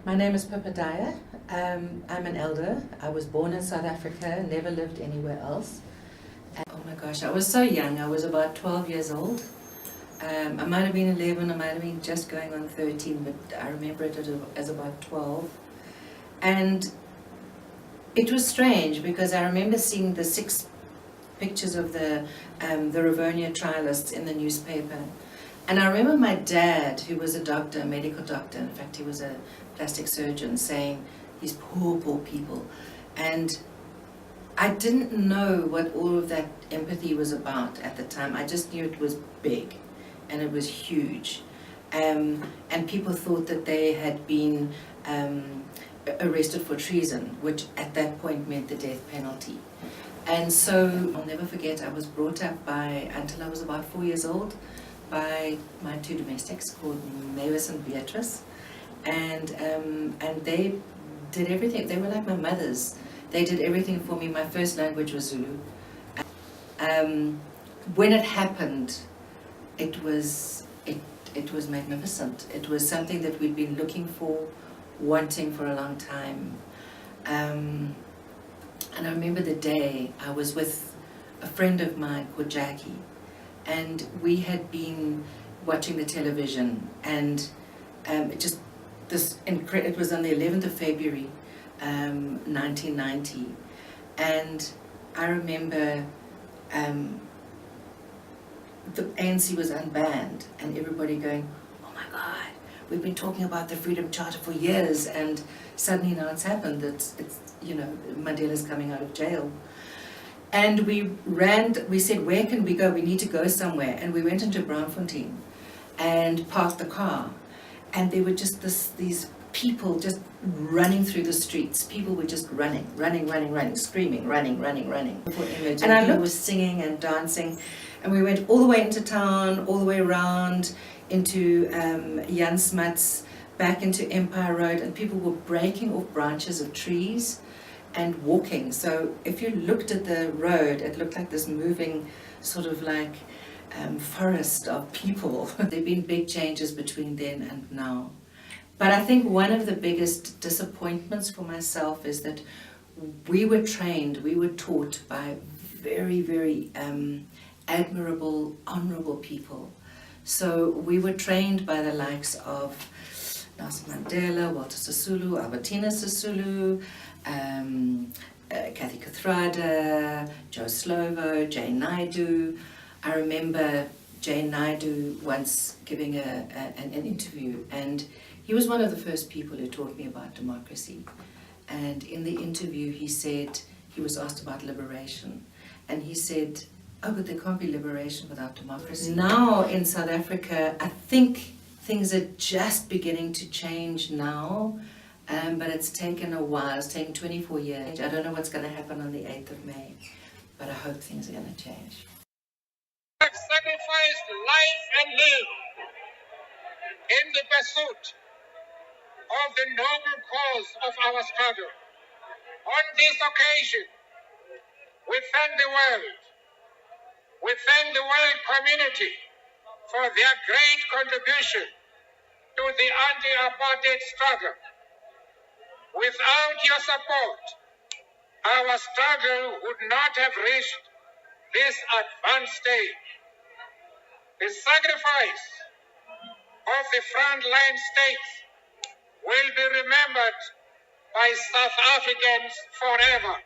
My name is Pippa Dyer. I'm an elder. I was born in South Africa, never lived anywhere else. Oh my gosh, I was so young. I was about 12 years old. I might have been 11, I might have been just going on 13, but I remember it as about 12. And it was strange because I remember seeing the 6 pictures of the Rivonia trialists in the newspaper. And I remember my dad, who was a doctor, a medical doctor, in fact he was a plastic surgeon, saying, these poor, poor people. And I didn't know what all of that empathy was about at the time. I just knew it was big and it was huge. And people thought that they had been arrested for treason, which at that point meant the death penalty. And so I'll never forget, I was brought up until I was about 4 years old, by my 2 domestics called Mavis and Beatrice. And they did everything. They were like my mothers. They did everything for me. My first language was Zulu. When it happened, it was magnificent. It was something that we'd been looking for, wanting for a long time. And I remember the day I was with a friend of mine called Jackie, and we had been watching the television, and it was on the 11th of February, 1990, and I remember the ANC was unbanned, and everybody going, oh my God, we've been talking about the Freedom Charter for years, and suddenly now it's happened. It's Mandela's coming out of jail. And we said, where can we go? We need to go somewhere. And we went into Braamfontein and parked the car. And there were just these people just running through the streets. People were just running, screaming, running. And I looked, was singing and dancing. And we went all the way into town, all the way around into Jan Smuts, back into Empire Road. And people were breaking off branches of trees and walking. So if you looked at the road, it looked like this moving sort of like forest of people. There have been big changes between then and now. But I think one of the biggest disappointments for myself is that we were taught by very, very admirable, honorable people. So we were trained by the likes of Nelson Mandela, Walter Sisulu, Albertina Sisulu, Kathy Kathrada, Joe Slovo, Jane Naidu. I remember Jane Naidu once giving an interview, and he was one of the first people who taught me about democracy. And in the interview he said, he was asked about liberation, and he said, oh, but there can't be liberation without democracy. Now in South Africa, I think things are just beginning to change now. But it's taken a while. It's taken 24 years. I don't know what's going to happen on the 8th of May, but I hope things are going to change. Have sacrificed life and limb in the pursuit of the noble cause of our struggle. On this occasion, we thank the world. We thank the world community for their great contribution to the anti-apartheid struggle. Without your support, our struggle would not have reached this advanced stage. The sacrifice of the frontline states will be remembered by South Africans forever.